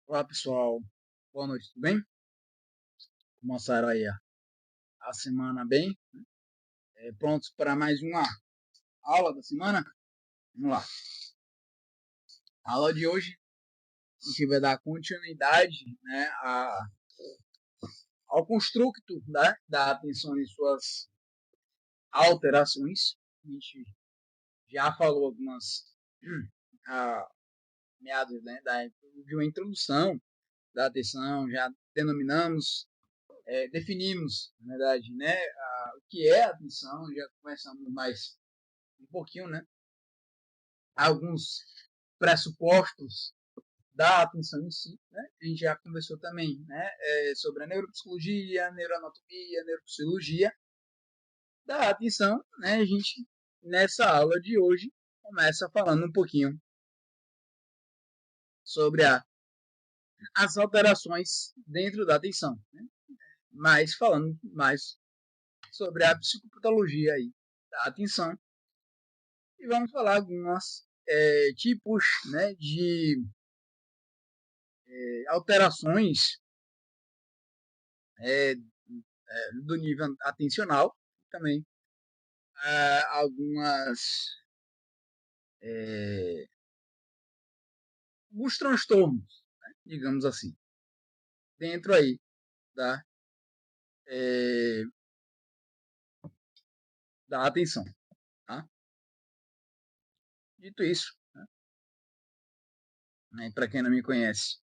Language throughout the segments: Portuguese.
Olá pessoal, boa noite, tudo bem? Começaram aí a semana bem, prontos para mais uma aula da semana? Vamos lá. A aula de hoje a gente vai dar continuidade, né, ao construto, né, da atenção em suas alterações. A gente já falou algumas meados, né, de uma introdução da atenção, já denominamos, definimos, na verdade, né, o que é a atenção, já começamos mais um pouquinho, né, alguns pressupostos da atenção em si, né? A gente já conversou também, né, sobre a neuropsicologia, neuroanatomia, neurofisiologia da atenção, né? A gente nessa aula de hoje começa falando um pouquinho sobre as alterações dentro da atenção, né? Mas falando mais sobre a psicopatologia aí da atenção e vamos falar algumas tipos, né, de alterações do nível atencional, também algumas alguns transtornos, né, digamos assim, dentro aí da, da atenção. Tá? Dito isso, né, para quem não me conhece,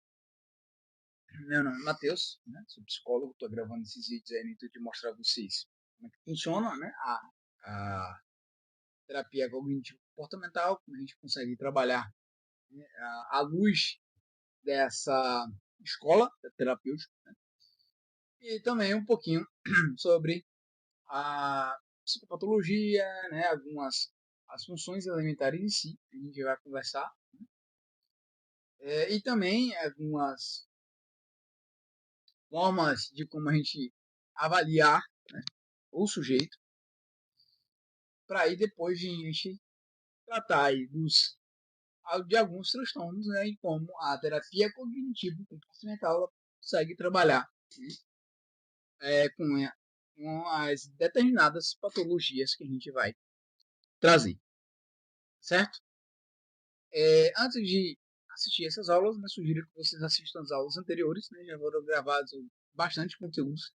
meu nome é Matheus, né, sou psicólogo, estou gravando esses vídeos aí no intuito de mostrar a vocês como é que funciona, né, a terapia cognitivo-comportamental, como a gente consegue trabalhar, né, à luz dessa escola terapêutica, né, e também um pouquinho sobre a psicopatologia, né, algumas as funções elementares em si, a gente vai conversar, e também algumas formas de como a gente avaliar, né, o sujeito, para aí depois de a gente tratar aí de alguns transtornos, né, e como a terapia cognitivo-comportamental consegue trabalhar, com as determinadas patologias que a gente vai trazer, certo? Antes de assistir essas aulas, né, sugiro que vocês assistam as aulas anteriores, né, já foram gravados bastante conteúdos,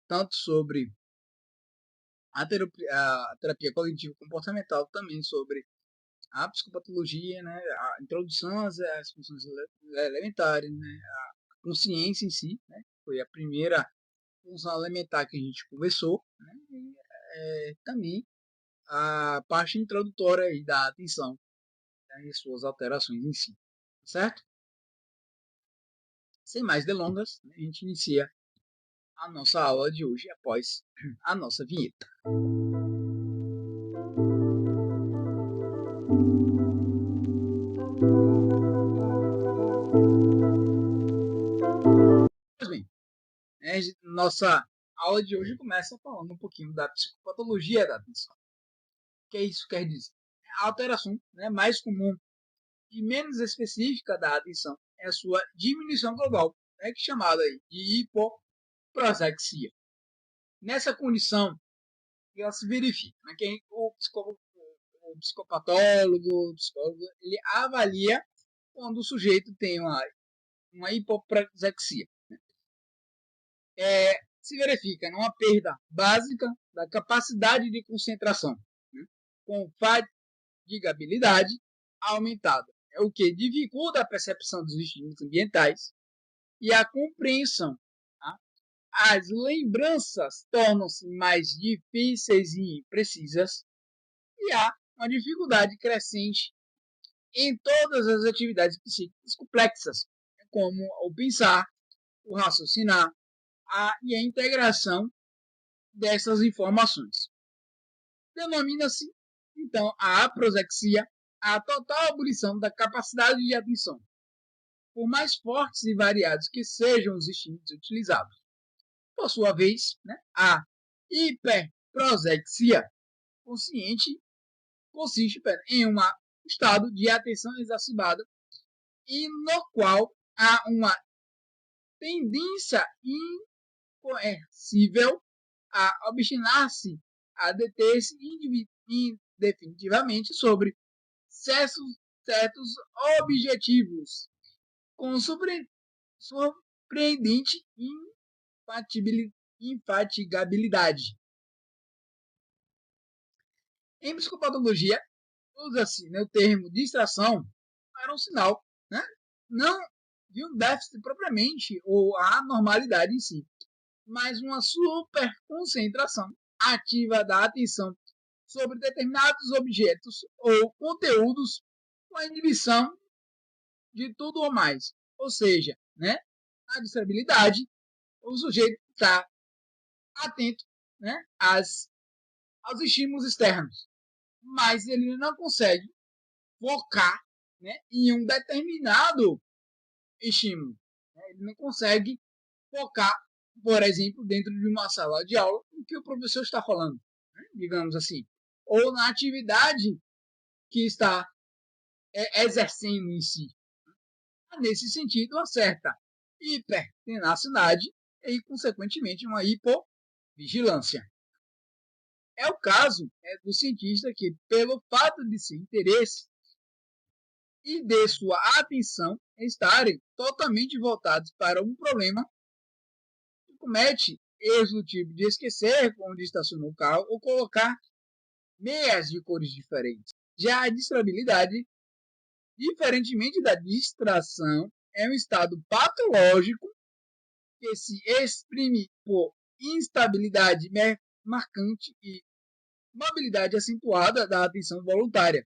tanto sobre a terapia cognitivo-comportamental, também sobre a psicopatologia, né, a introdução às funções elementares, né, a consciência em si, né, foi a primeira função elementar que a gente conversou, né, e também a parte introdutória aí da atenção, né, e suas alterações em si, certo? Sem mais delongas, a gente inicia a nossa aula de hoje após a nossa vinheta. Pois bem, nossa aula de hoje começa falando um pouquinho da psicopatologia da atenção. O que isso quer dizer? A alteração, né, mais comum e menos específica da atenção é a sua diminuição global, né, que é chamada de hipoprosexia. Nessa condição, ela se verifica, né, que o psicopatólogo, o psicólogo, ele avalia quando o sujeito tem uma hipoprosexia. Se verifica numa perda básica da capacidade de concentração, né, com fatigabilidade aumentada, o que dificulta a percepção dos estímulos ambientais e a compreensão. Tá? As lembranças tornam-se mais difíceis e imprecisas e há uma dificuldade crescente em todas as atividades psíquicas complexas, como o pensar, o raciocinar e a integração dessas informações. Denomina-se, então, a aproxexia a total abolição da capacidade de atenção, por mais fortes e variados que sejam os estímulos utilizados. Por sua vez, né, a hiperprosexia consciente consiste em um estado de atenção exacerbada e no qual há uma tendência incoercível a obstinar-se, a deter-se indefinitivamente sobre certos objetivos, com surpreendente infatigabilidade. Em psicopatologia, usa-se, né, o termo distração para um sinal, né, não de um déficit propriamente ou a anormalidade em si, mas uma superconcentração ativa da atenção sobre determinados objetos ou conteúdos com a inibição de tudo ou mais. Ou seja, né, a distrabilidade, o sujeito está atento, né, aos estímulos externos, mas ele não consegue focar, né, em um determinado estímulo. Né? Ele não consegue focar, por exemplo, dentro de uma sala de aula, o que o professor está falando, né, digamos assim, ou na atividade que está exercendo em si. Nesse sentido, uma certa hipertenacidade e, consequentemente, uma hipovigilância. É o caso do cientista que, pelo fato de seu interesse e de sua atenção estarem totalmente voltados para um problema, comete erros do tipo de esquecer onde estacionou o carro ou colocar meias de cores diferentes. Já a distrabilidade, diferentemente da distração, é um estado patológico que se exprime por instabilidade marcante e mobilidade acentuada da atenção voluntária,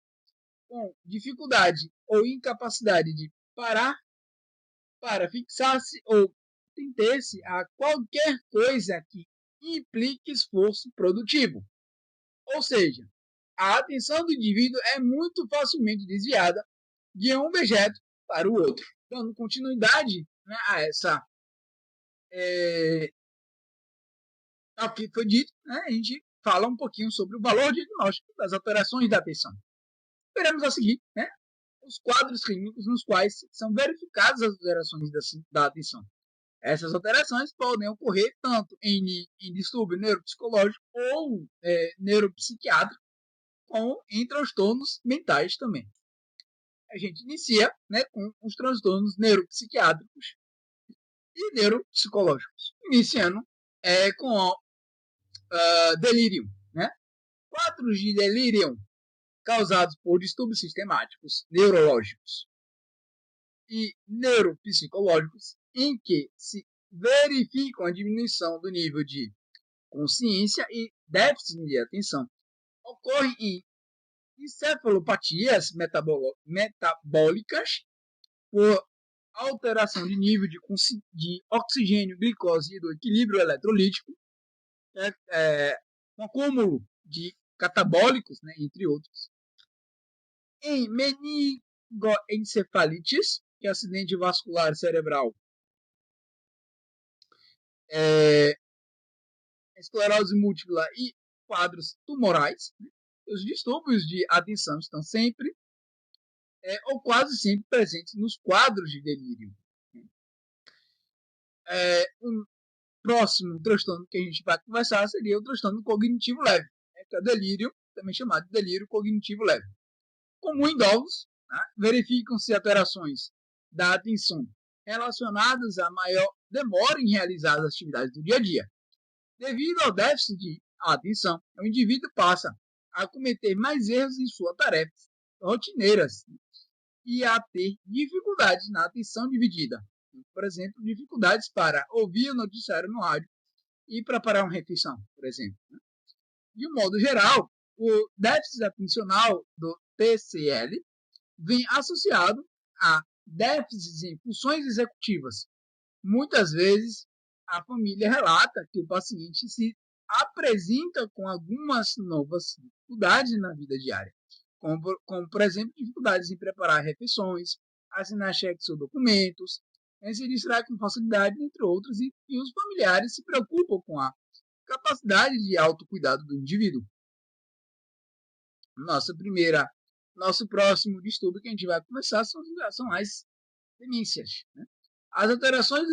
com dificuldade ou incapacidade de parar para fixar-se ou ater-se a qualquer coisa que implique esforço produtivo. Ou seja, a atenção do indivíduo é muito facilmente desviada de um objeto para o outro, dando continuidade, né, a essa ao que foi dito, né, a gente fala um pouquinho sobre o valor diagnóstico das alterações da atenção. Veremos a seguir, né, os quadros clínicos nos quais são verificadas as alterações da atenção. Essas alterações podem ocorrer tanto em distúrbio neuropsicológico ou neuropsiquiátrico, como em transtornos mentais também. A gente inicia, né, com os transtornos neuropsiquiátricos e neuropsicológicos, iniciando com delírio. Né? Quadros de delírio causados por distúrbios sistemáticos neurológicos e neuropsicológicos, em que se verificam a diminuição do nível de consciência e déficit de atenção, ocorrem em encefalopatias metabólicas por alteração de nível de oxigênio, glicose e do equilíbrio eletrolítico, com acúmulo de catabólicos, né, entre outros. Em meningoencefalites, que é acidente vascular cerebral, esclerose múltipla e quadros tumorais, né, os distúrbios de atenção estão sempre ou quase sempre presentes nos quadros de delírio. Um próximo transtorno que a gente vai conversar seria o transtorno cognitivo leve, que é o delírio, também chamado de delírio cognitivo leve. Comum em idosos, né, verificam-se alterações da atenção relacionadas a maior demora em realizar as atividades do dia a dia. Devido ao déficit de atenção, o indivíduo passa a cometer mais erros em suas tarefas rotineiras e a ter dificuldades na atenção dividida. Por exemplo, dificuldades para ouvir o noticiário no rádio e preparar uma refeição, por exemplo. De um modo geral, o déficit atencional do TCL vem associado a déficits em funções executivas. Muitas vezes, a família relata que o paciente se apresenta com algumas novas dificuldades na vida diária, como por exemplo, dificuldades em preparar refeições, assinar cheques ou documentos, se distrai com facilidade, entre outros, e os familiares se preocupam com a capacidade de autocuidado do indivíduo. Nosso próximo distúrbio que a gente vai conversar são as demências. Né? As alterações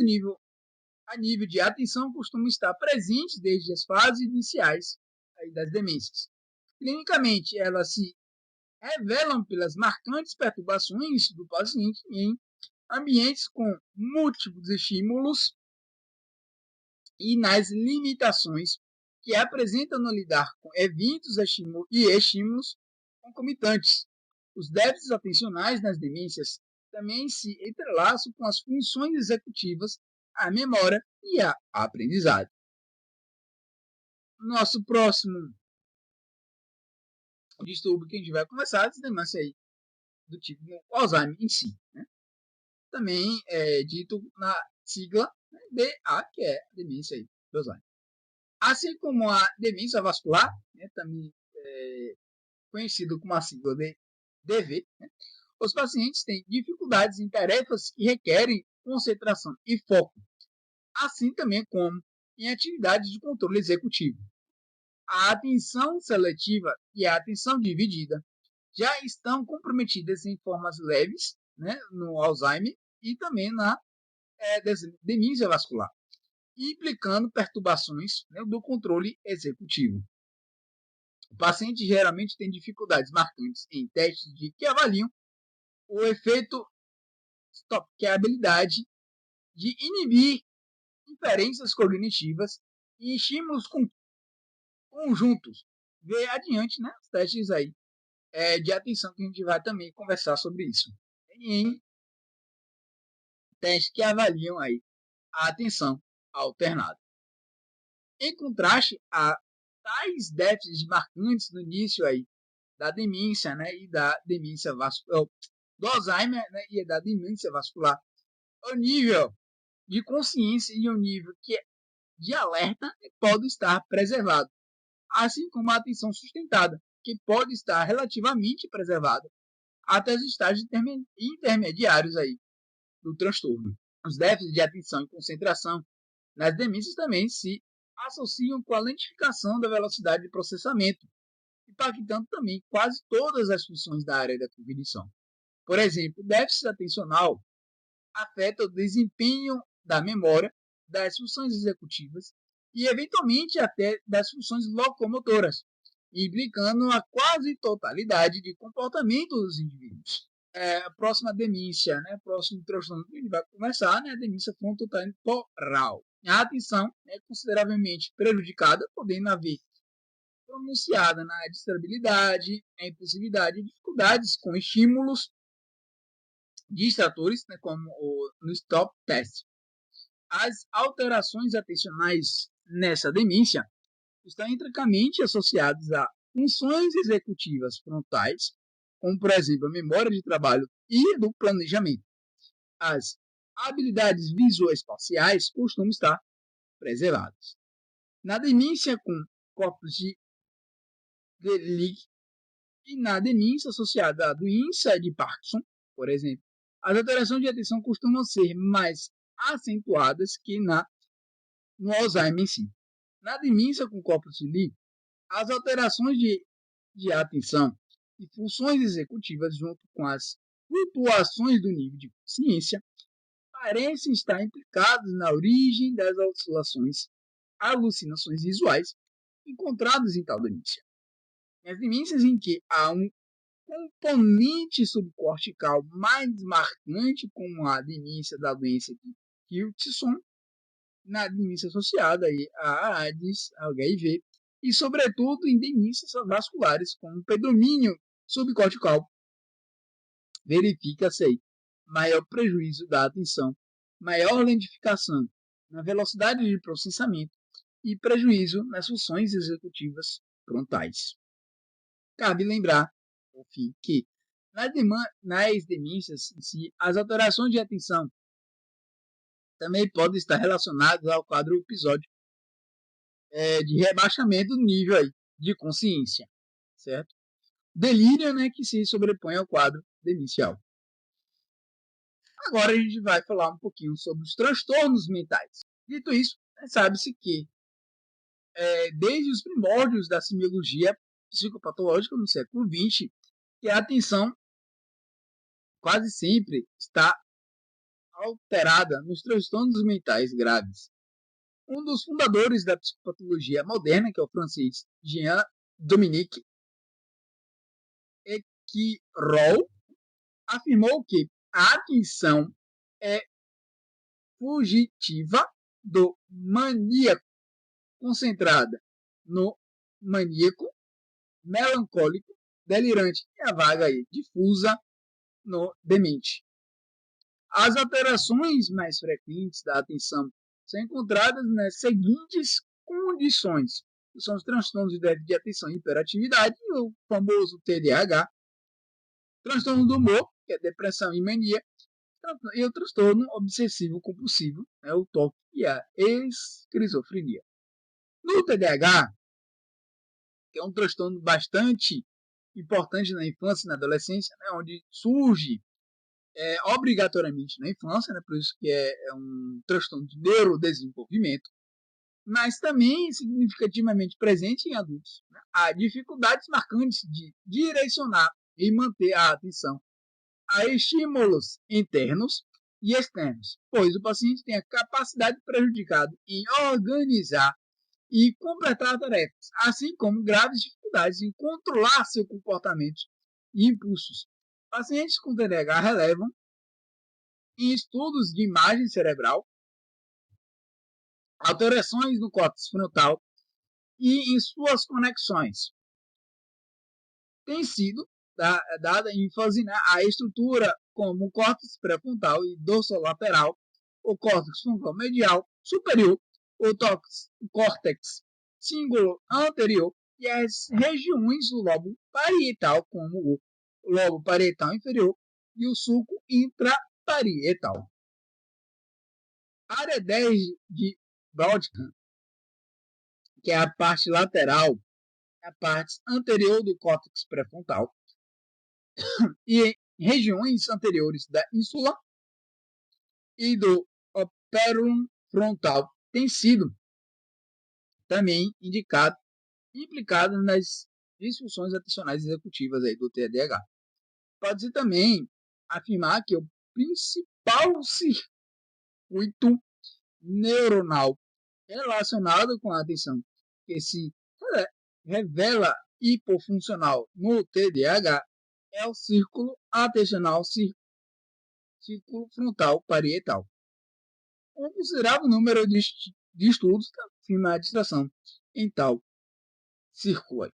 a nível de atenção costumam estar presentes desde as fases iniciais das demências. Clinicamente, elas se revelam pelas marcantes perturbações do paciente em ambientes com múltiplos estímulos e nas limitações que apresentam no lidar com eventos e estímulos concomitantes. Os déficits atencionais nas demências também se entrelaçam com as funções executivas, a memória e a aprendizagem. Nosso próximo distúrbio que a gente vai conversar é a demência aí, do tipo Alzheimer em si. Né? Também é dito na sigla DA, que é a demência aí, do Alzheimer. Assim como a demência vascular, né, também conhecido como a sigla de DV, né, os pacientes têm dificuldades em tarefas que requerem concentração e foco, assim também como em atividades de controle executivo. A atenção seletiva e a atenção dividida já estão comprometidas em formas leves, né, no Alzheimer e também na demência vascular, implicando perturbações, né, do controle executivo. O paciente geralmente tem dificuldades marcantes em testes que avaliam o efeito stop, que é a habilidade de inibir inferências cognitivas e estímulos conjuntos. Ver adiante, né, os testes aí de atenção, que a gente vai também conversar sobre isso. Em testes que avaliam aí a atenção alternada. Em contraste a tais déficits marcantes no início aí da demência, né, e da demência vascular, do Alzheimer, né, e da demência vascular, o nível de consciência e o nível de alerta pode estar preservado, assim como a atenção sustentada, que pode estar relativamente preservada até os estágios intermediários aí do transtorno. Os déficits de atenção e concentração nas demências também se associam com a lentificação da velocidade de processamento, impactando também quase todas as funções da área da cognição. Por exemplo, o déficit atencional afeta o desempenho da memória, das funções executivas e, eventualmente, até das funções locomotoras, implicando a quase totalidade de comportamento dos indivíduos. A próxima demência, né, próximo transtorno que a gente vai conversar, né, a demência frontotemporal. A atenção é consideravelmente prejudicada, podendo haver pronunciada na distrabilidade, a impulsividade e dificuldades com estímulos distratores, né, como no stop test. As alterações atencionais nessa demência estão intrinsecamente associadas a funções executivas frontais, como, por exemplo, a memória de trabalho e do planejamento. As habilidades visoespaciais costumam estar preservadas. Na demência com corpos de Lewy e na demência associada à doença de Parkinson, por exemplo, as alterações de atenção costumam ser mais acentuadas que no Alzheimer em si. Na demência com corpos de Lewy, as alterações de atenção e funções executivas, junto com as flutuações do nível de consciência, parecem estar implicadas na origem das alucinações visuais encontradas em tal demência. Nas demências em que há um componente subcortical mais marcante, como a demência da doença de Hutchinson, na demência associada a AIDS, a HIV, e, sobretudo, em demências vasculares, com um predomínio subcortical, verifica-se aí maior prejuízo da atenção, maior lentificação na velocidade de processamento e prejuízo nas funções executivas frontais. Cabe lembrar, por fim, que nas demências em si, as alterações de atenção também podem estar relacionadas ao quadro episódio de rebaixamento do nível aí de consciência, certo? Delírio, né, que se sobrepõe ao quadro demencial. Agora a gente vai falar um pouquinho sobre os transtornos mentais. Dito isso, sabe-se que desde os primórdios da semiologia psicopatológica no século XX, que a atenção quase sempre está alterada nos transtornos mentais graves. Um dos fundadores da psicopatologia moderna, que é o francês Jean-Dominique Équirol, afirmou que a atenção é fugitiva do maníaco, concentrada no maníaco, melancólico, delirante e a vaga e difusa no demente. As alterações mais frequentes da atenção são encontradas nas seguintes condições, que são os transtornos de déficit de atenção e hiperatividade, o famoso TDAH, transtorno do humor, que é depressão e mania, e o transtorno obsessivo compulsivo, o TOC e a esquizofrenia. No TDAH, que é um transtorno bastante importante na infância e na adolescência, onde surge obrigatoriamente na infância, por isso que é um transtorno de neurodesenvolvimento, mas também significativamente presente em adultos. Há dificuldades marcantes de direcionar e manter a atenção a estímulos internos e externos, pois o paciente tem a capacidade prejudicada em organizar e completar tarefas, assim como graves dificuldades em controlar seu comportamento e impulsos. Pacientes com TDAH relevam em estudos de imagem cerebral alterações no córtex frontal e em suas conexões. Tem sido dada ênfase à estrutura como o córtex pré-frontal e dorsolateral, o córtex frontal medial superior, o córtex cíngulo anterior e as regiões do lobo parietal, como o lobo parietal inferior e o sulco intraparietal. A área 10 de Brodmann, que é a parte lateral, a parte anterior do córtex pré-frontal, e regiões anteriores da ínsula e do operum frontal tem sido também implicado nas disfunções atencionais executivas do TDAH. Pode-se também afirmar que o principal circuito neuronal relacionado com a atenção que se revela hipofuncional no TDAH é o círculo atencional círculo frontal parietal. Um considerável número de estudos afirma a distração em tal círculo.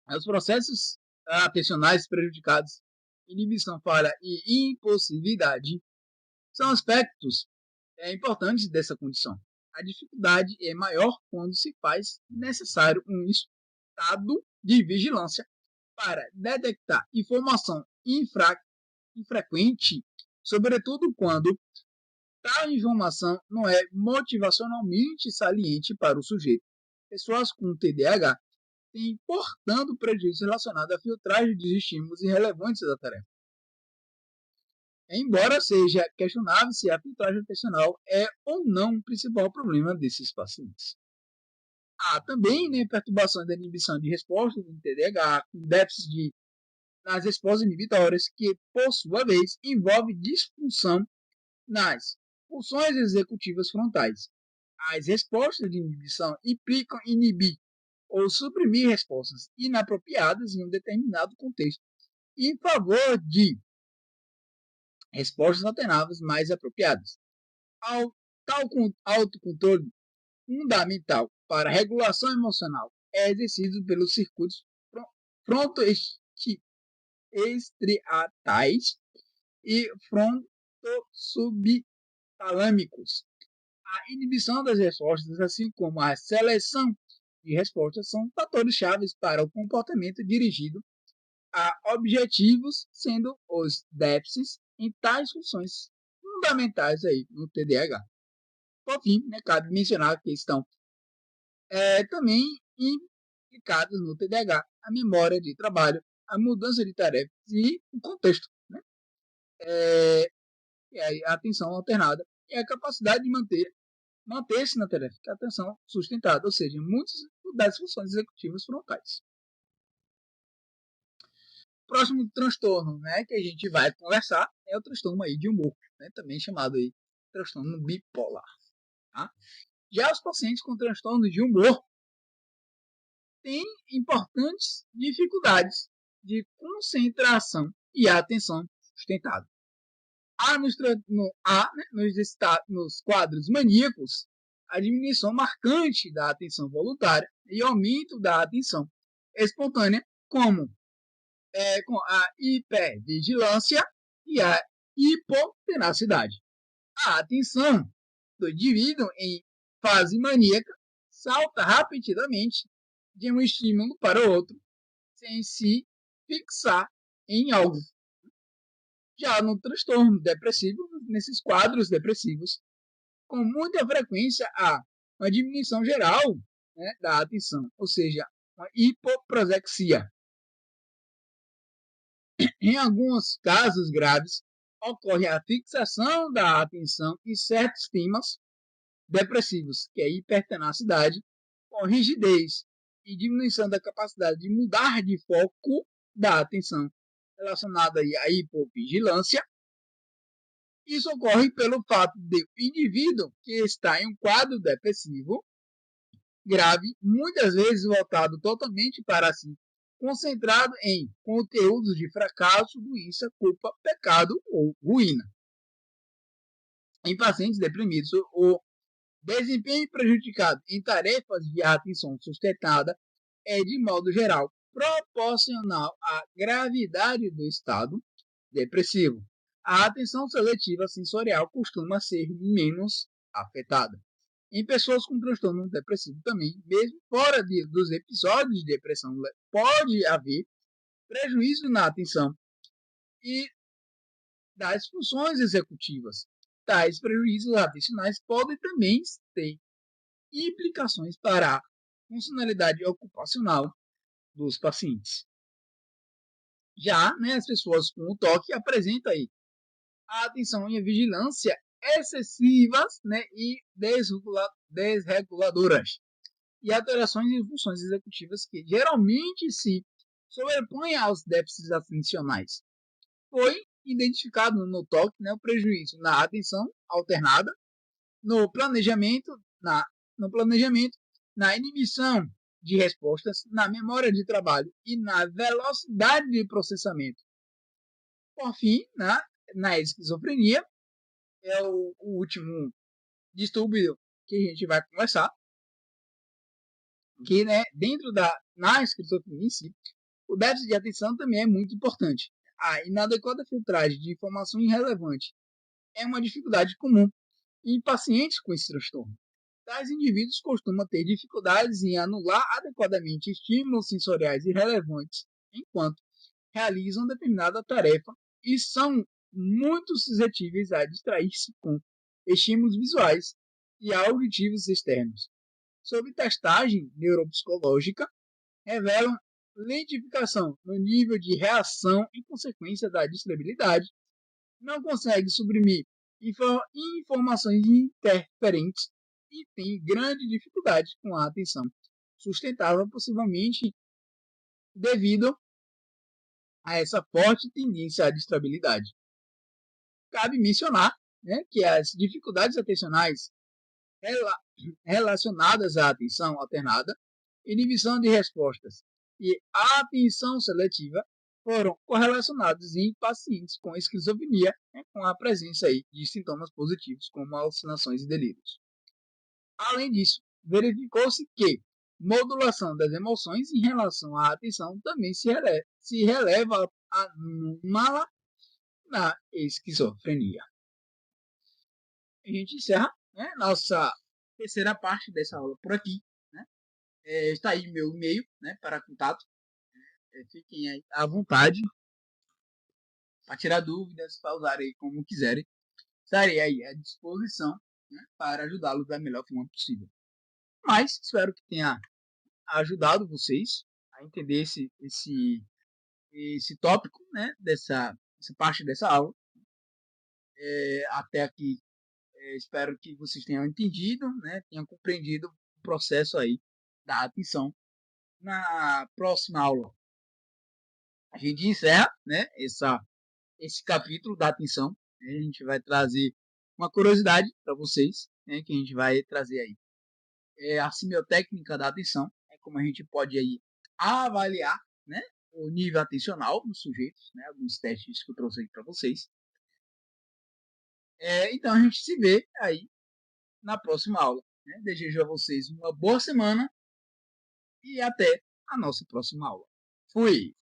Os processos atencionais prejudicados, inibição, falha e impulsividade são aspectos importantes dessa condição. A dificuldade é maior quando se faz necessário um estado de vigilância para detectar informação infrequente, sobretudo quando tal informação não é motivacionalmente saliente para o sujeito. Pessoas com TDAH têm, portanto, prejuízos relacionados à filtragem dos estímulos irrelevantes da tarefa. Embora seja questionável se a filtragem atencional é ou não o principal problema desses pacientes. Há também perturbações da inibição de resposta do TDAH, com déficit nas respostas inibitórias, que, por sua vez, envolve disfunção nas funções executivas frontais. As respostas de inibição implicam inibir ou suprimir respostas inapropriadas em um determinado contexto, em favor de respostas alternativas mais apropriadas. Tal autocontrole fundamental para a regulação emocional é exercido pelos circuitos frontoestriatais e frontosubtalâmicos. A inibição das respostas, assim como a seleção de respostas, são fatores chaves para o comportamento dirigido a objetivos, sendo os déficits em tais funções fundamentais no TDAH. Por fim, cabe mencionar que estão também implicados no TDAH a memória de trabalho, a mudança de tarefas e o contexto. A atenção alternada e a capacidade de manter-se na tarefa, que é a atenção sustentada, ou seja, muitas das funções executivas frontais. Próximo transtorno que a gente vai conversar é o transtorno de humor. né, também chamado aí transtorno bipolar. Tá? Já os pacientes com transtorno de humor têm importantes dificuldades de concentração e atenção sustentada. Nos quadros maníacos, a diminuição marcante da atenção voluntária e aumento da atenção espontânea, com a hipervigilância e a hipotenacidade. A atenção do indivíduo em fase maníaca salta rapidamente de um estímulo para o outro, sem se fixar em algo. Já no transtorno depressivo, nesses quadros depressivos, com muita frequência há uma diminuição geral, né, da atenção, ou seja, uma hipoprosexia. Em alguns casos graves, ocorre a fixação da atenção em certos temas depressivos, que é a hipertenacidade, com rigidez e diminuição da capacidade de mudar de foco da atenção, relacionada à hipovigilância. Isso ocorre pelo fato de o indivíduo que está em um quadro depressivo grave, muitas vezes voltado totalmente para si, concentrado em conteúdos de fracasso, doença, culpa, pecado ou ruína. Em pacientes deprimidos, o desempenho prejudicado em tarefas de atenção sustentada é, de modo geral, proporcional à gravidade do estado depressivo. A atenção seletiva sensorial costuma ser menos afetada. Em pessoas com transtorno depressivo também, mesmo fora dos episódios de depressão, pode haver prejuízo na atenção e das funções executivas. Tais prejuízos adicionais podem também ter implicações para a funcionalidade ocupacional dos pacientes. Já, né, as pessoas com o TOC apresentam aí a atenção e a vigilância excessivas, né, e desreguladoras, e alterações em funções executivas que geralmente se sobrepõem aos déficits atencionais. Foi identificado no TOC, né, o prejuízo na atenção alternada, no planejamento, na inibição de respostas, na memória de trabalho e na velocidade de processamento. Por fim, na esquizofrenia, é o último distúrbio que a gente vai conversar, que, né, na esquizofrenia em si, o déficit de atenção também é muito importante. A inadequada filtragem de informação irrelevante é uma dificuldade comum em pacientes com esse transtorno. Tais indivíduos costumam ter dificuldades em anular adequadamente estímulos sensoriais irrelevantes enquanto realizam determinada tarefa e são muito suscetíveis a distrair-se com estímulos visuais e auditivos externos. Sob testagem neuropsicológica, revelam lentificação no nível de reação em consequência da distrabilidade, não consegue suprimir informações interferentes e tem grande dificuldade com a atenção sustentável, possivelmente devido a essa forte tendência à distrabilidade. Cabe mencionar, né, que as dificuldades atencionais relacionadas à atenção alternada, inibição de respostas e atenção seletiva foram correlacionados em pacientes com esquizofrenia, né, com a presença aí de sintomas positivos, como alucinações e delírios. Além disso, verificou-se que modulação das emoções em relação à atenção também se releva anômala na esquizofrenia. A gente encerra, né, nossa terceira parte dessa aula por aqui. Né? Está aí meu e-mail, né, para contato. Fiquem aí à vontade para tirar dúvidas, para usarem como quiserem. Estarei aí à disposição, né, para ajudá-los da melhor forma possível. Mas espero que tenha ajudado vocês a entender esse tópico, né, dessa parte dessa aula. Até aqui, espero que vocês tenham entendido, né, tenham compreendido o processo aí da atenção. Na próxima aula, a gente encerra, né, esse capítulo da atenção. A gente vai trazer uma curiosidade para vocês, né, que a gente vai trazer aí. É a semiotécnica da atenção, é como a gente pode aí avaliar, né, o nível atencional dos sujeitos, né, alguns testes que eu trouxe aí para vocês. Então a gente se vê aí na próxima aula. Né? Desejo a vocês uma boa semana e até a nossa próxima aula. Fui!